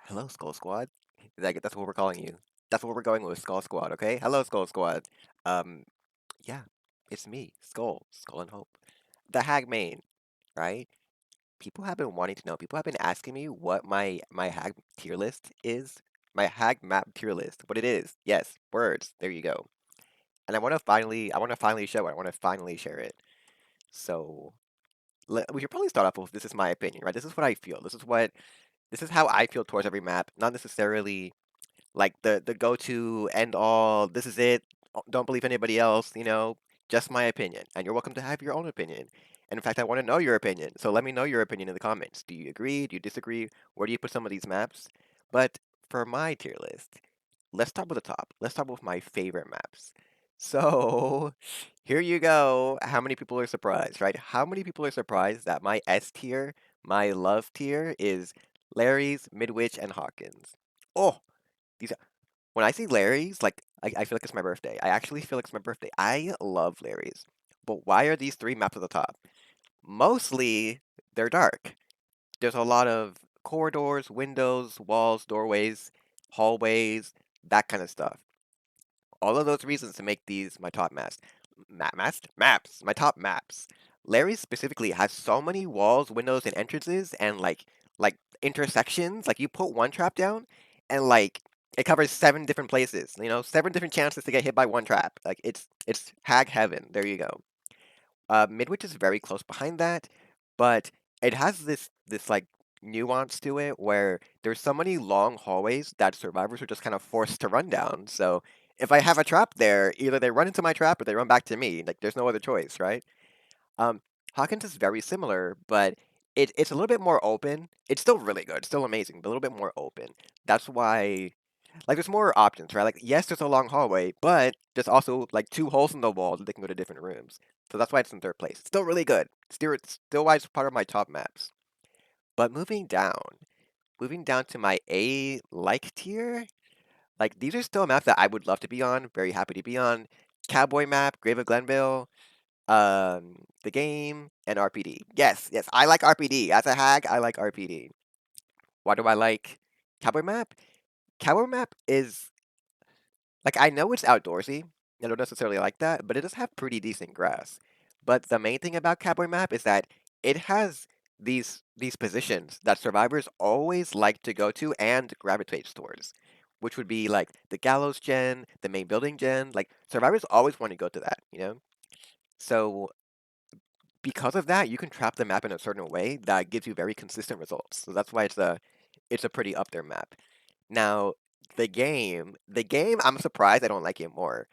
Hello, Skull Squad. That's what we're calling you. That's what we're going with, Skull Squad, okay? Hello, Skull Squad. Um, yeah, it's me, Skull and Hope. The Hag main, right? People have been wanting to know, people have been asking me what my Hag tier list is. My Hag map tier list, what it is. Yes, words, there you go. And I want to finally show it. I want to finally share it. So, we should probably start off with this is my opinion, right? This is what I feel. This is how I feel towards every map, not necessarily like the go-to end all, this is it, don't believe anybody else, just my opinion. And you're welcome to have your own opinion. And in fact, I want to know your opinion. So let me know your opinion in the comments. Do you agree? Do you disagree? Where do you put some of these maps? But for my tier list, let's start with the top. Let's start with my favorite maps. So here you go. How many people are surprised, right? How many people are surprised that my S tier, my love tier, is Larry's, Midwich, and Hawkins? Oh, these when I see Larry's, like I feel like it's my birthday. I actually feel like it's my birthday. I love Larry's. But why are these three maps at the top? Mostly they're dark. There's a lot of corridors, windows, walls, doorways, hallways, that kind of stuff. All of those reasons to make these my top maps, my top maps. Larry specifically has so many walls, windows, and entrances, and like intersections. Like you put one trap down, and like it covers seven different places. Seven different chances to get hit by one trap. Like it's hag heaven. There you go. Midwich is very close behind that, but it has this like nuance to it where there's so many long hallways that survivors are just kind of forced to run down. So if I have a trap there, either they run into my trap or they run back to me. Like there's no other choice, right? Um, Hawkins is very similar, but it's a little bit more open. It's still really good, still amazing, but a little bit more open. That's why like there's more options, right? Like yes, there's a long hallway, but there's also like two holes in the wall that they can go to different rooms. So that's why it's in third place. Still really good. Still why it's part of my top maps. But moving down to my A like tier, like these are still maps that I would love to be on, very happy to be on. Cowboy map, Grave of Glenville, the game, and RPD. Yes, yes, I like RPD. As a hag, I like RPD. Why do I like Cowboy map? Cowboy map is like I know it's outdoorsy. I don't necessarily like that, but it does have pretty decent grass. But the main thing about Cowboy Map is that it has these positions that survivors always like to go to and gravitate towards, which would be like the gallows gen, the main building gen. Like survivors always want to go to that. So because of that, you can trap the map in a certain way that gives you very consistent results. So that's why it's a pretty up there map. Now, the game, I'm surprised I don't like it more.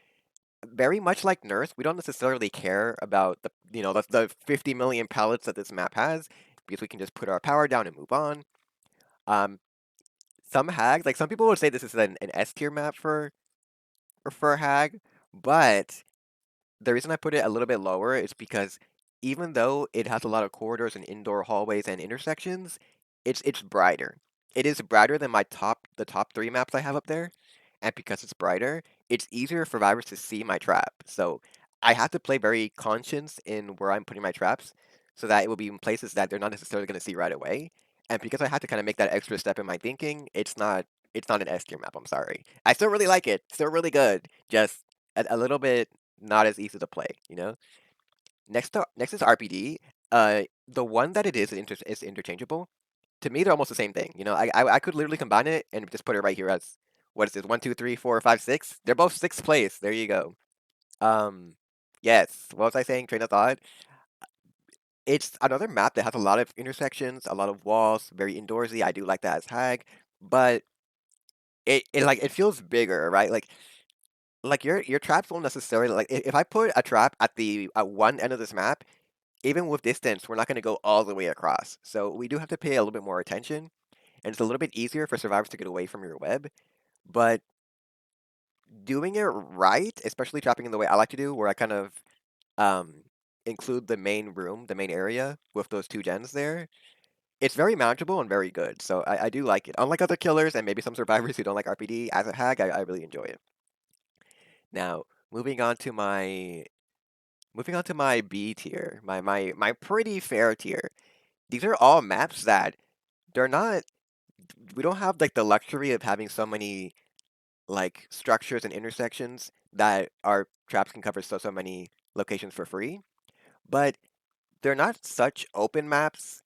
Very much like Nurse, we don't necessarily care about the 50 million pallets that this map has because we can just put our power down and move on. Um, some hags, like some people would say this is an S tier map for hag, but the reason I put it a little bit lower is because even though it has a lot of corridors and indoor hallways and intersections, it's brighter. It is brighter than the top three maps I have up there, and because it's brighter, it's easier for survivors to see my trap. So I have to play very conscious in where I'm putting my traps, so that it will be in places that they're not necessarily going to see right away. And because I have to kind of make that extra step in my thinking, it's not an S tier map. I'm sorry. I still really like it. Still really good. Just a little bit not as easy to play. Next is RPD. The one that it is interchangeable. To me, they're almost the same thing. I could literally combine it and just put it right here as what is this? 1, 2, 3, 4, 5, 6. They're both sixth place. There you go. Um, yes. What was I saying? Train of thought. It's another map that has a lot of intersections, a lot of walls, very indoorsy. I do like that as Hag, but it feels bigger, right? Like your traps won't necessarily like if I put a trap at one end of this map, even with distance, we're not going to go all the way across. So we do have to pay a little bit more attention, and it's a little bit easier for survivors to get away from your web. But doing it right, especially trapping in the way I like to do, where I kind of um include the main room, the main area with those two gens there, it's very manageable and very good. So I do like it. Unlike other killers and maybe some survivors who don't like RPD, as a hag, I really enjoy it. Now, moving on to my moving on to my B tier, my pretty fair tier. These are all maps that they're not we don't have like the luxury of having so many like structures and intersections that our traps can cover so many locations for free. But they're not such open maps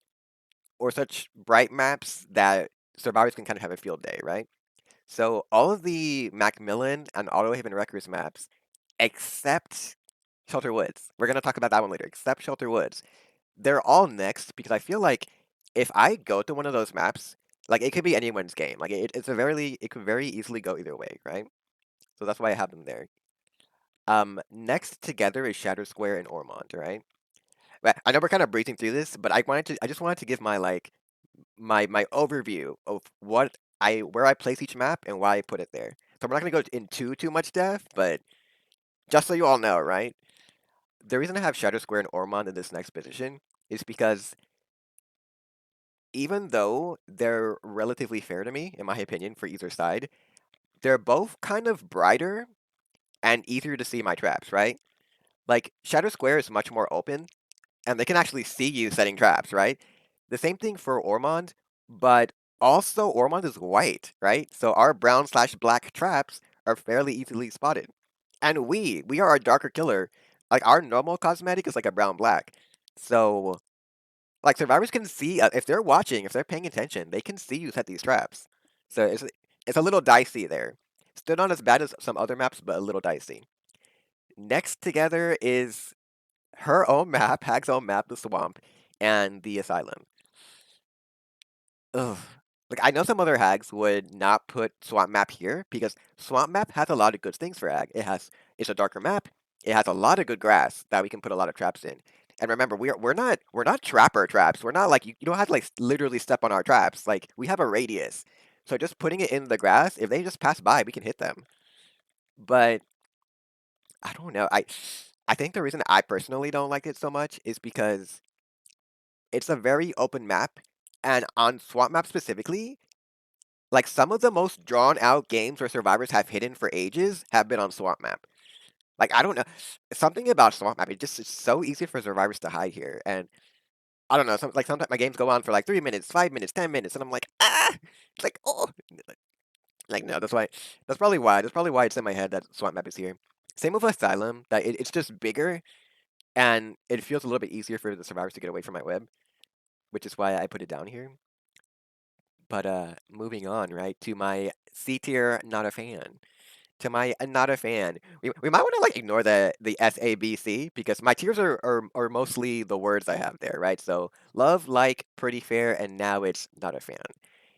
or such bright maps that survivors can kind of have a field day, right? So all of the Macmillan and Autohaven Wreckers maps, except Shelter Woods, we're gonna talk about that one later. Except Shelter Woods, they're all next because I feel like if I go to one of those maps, like it could be anyone's game. Like it could very easily go either way, right? So that's why I have them there. Next together is Shadow Square and Ormond, right? I know we're kind of breezing through this, but I just wanted to give my like my overview of where I place each map and why I put it there. So we're not gonna go into too much depth, but just so you all know, right? The reason I have Shadow Square and Ormond in this next position is because even though they're relatively fair to me, in my opinion, for either side, they're both kind of brighter and easier to see my traps, right? Like Shadow Square is much more open, and they can actually see you setting traps, right? The same thing for Ormond, but also Ormond is white, right? So our brown slash black traps are fairly easily spotted. And we are a darker killer. Like our normal cosmetic is like a brown black. So like survivors can see if they're watching, if they're paying attention, they can see you set these traps. So it's a little dicey there. Still not as bad as some other maps, but a little dicey. Next together is her own map, Hag's own map, the swamp, and the asylum. Ugh. Like I know some other hags would not put swamp map here because swamp map has a lot of good things for hag. It's a darker map. It has a lot of good grass that we can put a lot of traps in. And remember, we're not trapper traps. We're not like you don't have to like literally step on our traps. Like we have a radius. So just putting it in the grass, if they just pass by, we can hit them. But I don't know. I think the reason I personally don't like it so much is because it's a very open map, and on Swamp Map specifically, like some of the most drawn out games where survivors have hidden for ages have been on Swamp Map. Like I don't know, something about Swamp Map. It just it's so easy for survivors to hide here, and I don't know. Sometimes my games go on for like 3 minutes, 5 minutes, 10 minutes, and I'm like it's like oh, like no. That's probably why it's in my head that Swamp Map is here. Same with Asylum, that it's just bigger and it feels a little bit easier for the survivors to get away from my web, which is why I put it down here. But moving on, right, to my C tier, not a fan. To my not a fan. We might want to like ignore the S A B C because my tiers are mostly the words I have there, right? So love, like, pretty fair, and now it's not a fan.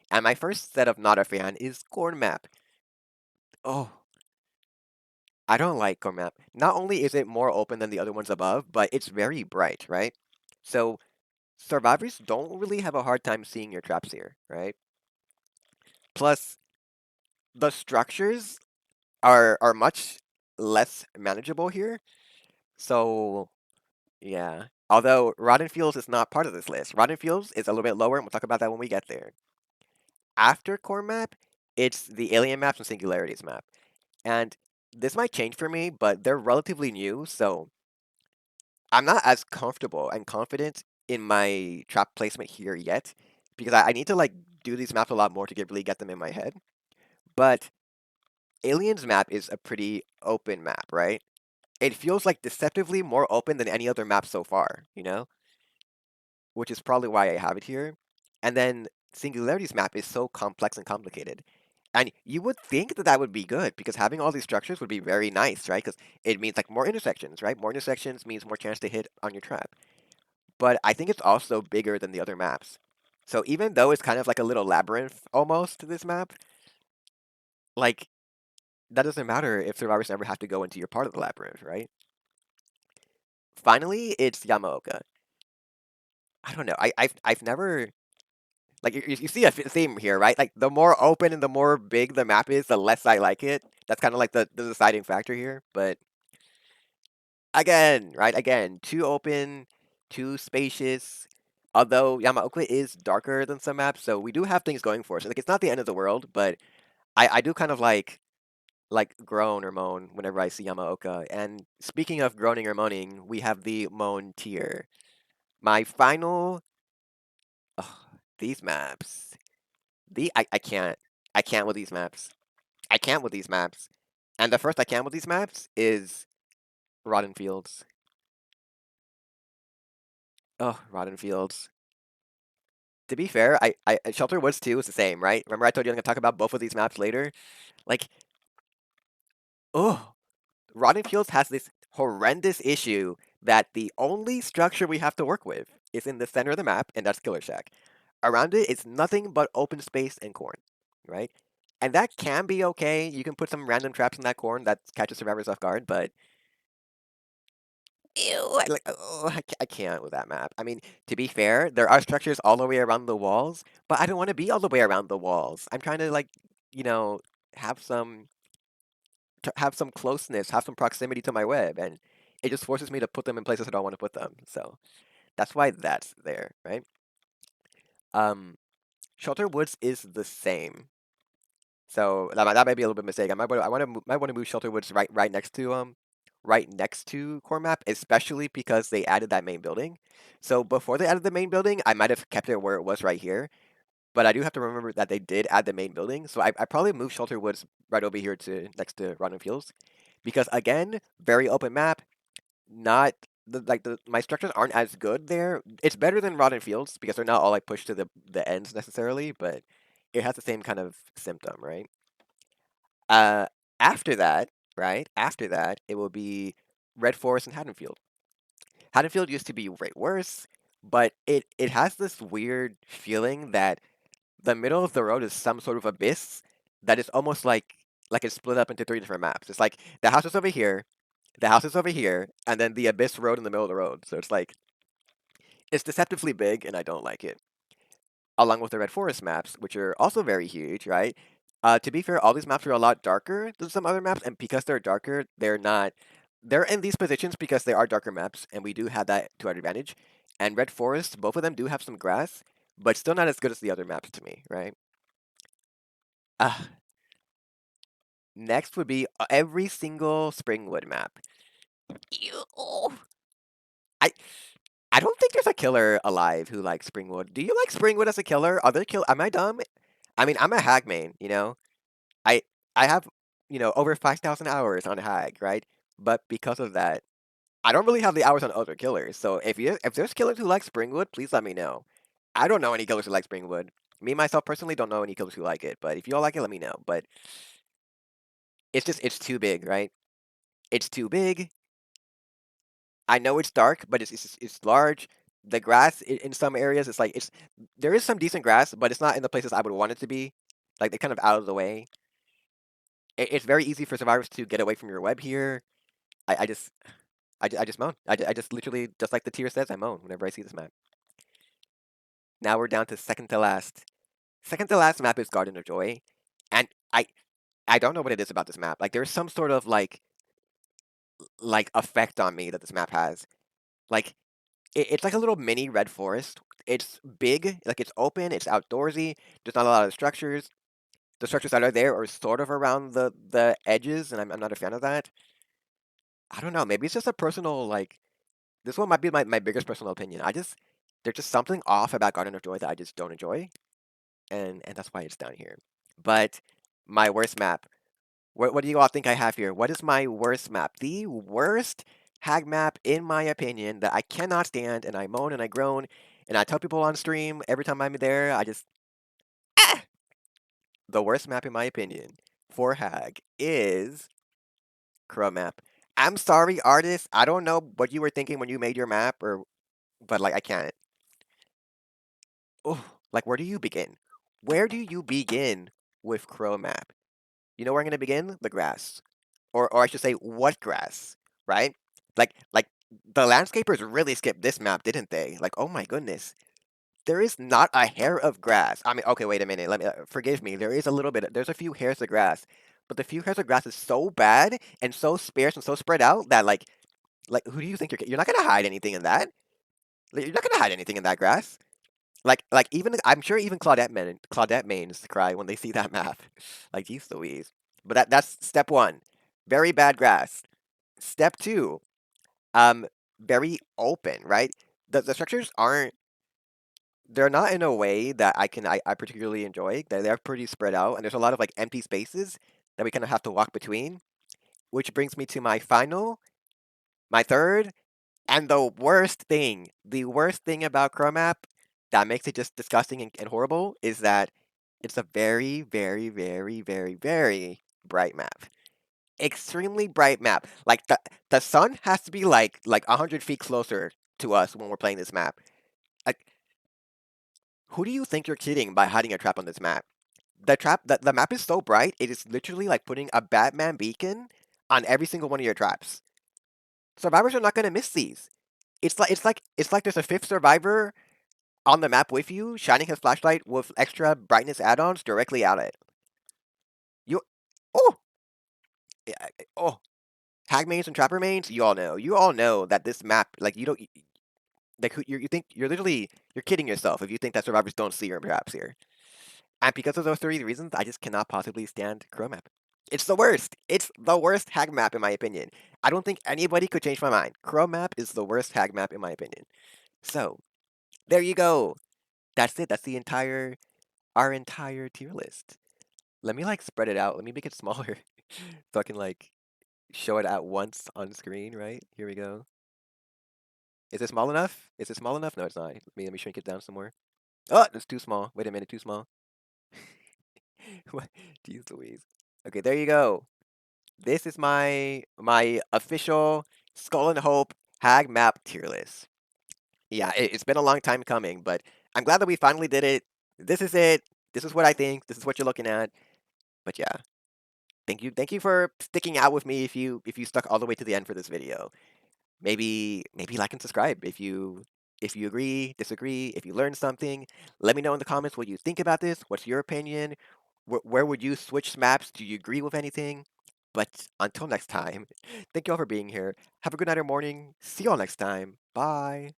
And my first set of not a fan is Corn Map. Oh, I don't like Corn Map. Not only is it more open than the other ones above, but it's very bright, right? So survivors don't really have a hard time seeing your traps here, right? Plus, the structures are much less manageable here. So yeah. Although Rotten Fields is not part of this list. Rotten Fields is a little bit lower, and we'll talk about that when we get there. After Core Map, it's the Alien Maps and Singularities map. And this might change for me, but they're relatively new, so I'm not as comfortable and confident in my trap placement here yet, because I need to like do these maps a lot more to really get them in my head. But Aliens map is a pretty open map, right? It feels like deceptively more open than any other map so far, you know? Which is probably why I have it here. And then Singularity's map is so complex and complicated. And you would think that that would be good because having all these structures would be very nice, right? Because it means like more intersections, right? More intersections means more chance to hit on your trap. But I think it's also bigger than the other maps. So even though it's kind of like a little labyrinth almost, this map, like that doesn't matter if survivors never have to go into your part of the labyrinth, right? Finally, it's Yamaoka. I don't know. I've never like you see a theme here, right? Like the more open and the more big the map is, the less I like it. That's kind of like the deciding factor here. But again, right? Again, too open, too spacious. Although Yamaoka is darker than some maps, so we do have things going for us. Like it's not the end of the world, but I do kind of like groan or moan whenever I see Yamaoka. And speaking of groaning or moaning, we have the moan tier. My final, ugh, these maps. I can't with these maps. I can't with these maps. And the first I can with these maps is Rotten Fields. Oh, Rotten Fields. To be fair, Shelter Woods 2 is the same, right? Remember I told you I'm gonna talk about both of these maps later? Like, oh, Rotten Fields has this horrendous issue that the only structure we have to work with is in the center of the map, and that's Killer Shack. Around it, it's nothing but open space and corn, right? And that can be okay. You can put some random traps in that corn that catches survivors off guard, but ew, I can't with that map. I mean, to be fair, there are structures all the way around the walls, but I don't want to be all the way around the walls. I'm trying to like, you know, have some have some closeness, have some proximity to my web, and it just forces me to put them in places I don't want to put them. So that's why that's there, right? Um, Shelter Woods is the same. So that might be a little bit mistake. Might want to move Shelter Woods right next to Core Map, especially because they added that main building. So before they added the main building, I might have kept it where it was right here. But I do have to remember that they did add the main building, so I probably moved Shelter Woods right over here to next to Rotten Fields, because again, very open map. Not the my structures aren't as good there. It's better than Rotten Fields because they're not all like pushed to the ends necessarily, but it has the same kind of symptom, right? Uh, after that, right? After that, it will be Red Forest and Haddonfield. Haddonfield used to be way worse, but it has this weird feeling that the middle of the road is some sort of abyss that is almost like it's split up into three different maps. It's like the house is over here, the house is over here, and then the abyss road in the middle of the road. So it's like it's deceptively big, and I don't like it. Along with the Red Forest maps, which are also very huge, right? To be fair, all these maps are a lot darker than some other maps, and because they're darker, they're not. They're in these positions because they are darker maps, and we do have that to our advantage. And Red Forest, both of them do have some grass, but still not as good as the other maps to me, right? Uh, Next would be every single Springwood map. Ew. I I don't think there's a killer alive who likes Springwood. Do you like Springwood as a killer? Are there kill? Am I dumb? I mean, I'm a hag main, you know. I I have over 5,000 hours on hag, right? But because of that, I don't really have the hours on other killers. So if there's killers who like Springwood, please let me know. I don't know any killers who like Springwood. Me myself personally don't know any killers who like it. But if you all like it, let me know. But it's too big, right? It's too big. I know it's dark, but it's large. The grass in some areas, it's like it's there is some decent grass, but it's not in the places I would want it to be. Like they're kind of out of the way. It's very easy for survivors to get away from your web here. I just I just moan. I just literally just like the tier says, I moan whenever I see this map. Now we're down to second to last. Second to last map is Garden of Joy, and I don't know what it is about this map. Like there's some sort of like effect on me that this map has. Like it's like a little mini red forest. It's big, like it's open, it's outdoorsy. There's not a lot of structures. The structures that are there are sort of around the edges, and I'm not a fan of that. I don't know. Maybe it's just a personal like. This one might be my biggest personal opinion. There's just something off about Garden of Joy that I just don't enjoy, and that's why it's down here. But my worst map. What do you all think I have here? What is my worst map? The worst hag map, in my opinion, that I cannot stand, and I moan and I groan, and I tell people on stream every time I'm there. Ah! The worst map, in my opinion, for hag is Crow map. I'm sorry, artist. I don't know what you were thinking when you made your map, but like I can't. Oh, like where do you begin? Where do you begin with Crow map? You know where I'm gonna begin? The grass. Or I should say, what grass, right? Like the landscapers really skipped this map, didn't they? Like, oh my goodness, there is not a hair of grass. I mean, okay, wait a minute. Let me forgive me. There is a little bit. There's a few hairs of grass, but the few hairs of grass is so bad and so sparse and so spread out that like who do you think you're not gonna hide anything in that? Like, you're not gonna hide anything in that grass. Like even I'm sure even Claudette mains cry when they see that map. Like, geez Louise. But that's step one. Very bad grass. Step two, um, very open, right? The structures aren't they're not in a way that I particularly enjoy. They're pretty spread out, and there's a lot of like empty spaces that we kind of have to walk between. Which brings me to my third, and the worst thing about Chrome app that makes it just disgusting and horrible is that it's a very, very, very, very, very bright map. Extremely bright map. Like the sun has to be like 100 feet closer to us when we're playing this map. Like, who do you think you're kidding by hiding a trap on this map? The map is so bright, it is literally like putting a Batman beacon on every single one of your traps. Survivors are not gonna miss these. It's like there's a fifth survivor on the map with you, shining his flashlight with extra brightness add-ons directly at it. You, oh, oh, hag mains and trapper mains. You all know that this map, like you don't, like you think you're kidding yourself if you think that survivors don't see your traps here. And because of those three reasons, I just cannot possibly stand Crow map. It's the worst. It's the worst hag map in my opinion. I don't think anybody could change my mind. Crow map is the worst hag map in my opinion. So there you go. That's it. That's the entire our entire tier list. Let me like spread it out. Let me make it smaller so I can like show it at once on screen, right? Here we go. Is it small enough? Is it small enough? No, it's not. Let me shrink it down some more. Oh, it's too small. Wait a minute, too small. What? Jeez Louise. Okay, there you go. This is my official Skull and Hope Hag Map tier list. Yeah, it's been a long time coming, but I'm glad that we finally did it. This is it. This is what I think. This is what you're looking at. But yeah, thank you for sticking out with me if you stuck all the way to the end for this video. Maybe like and subscribe if you agree, disagree, if you learned something. Let me know in the comments what you think about this. What's your opinion? Where would you switch maps? Do you agree with anything? But until next time, thank you all for being here. Have a good night or morning. See you all next time. Bye.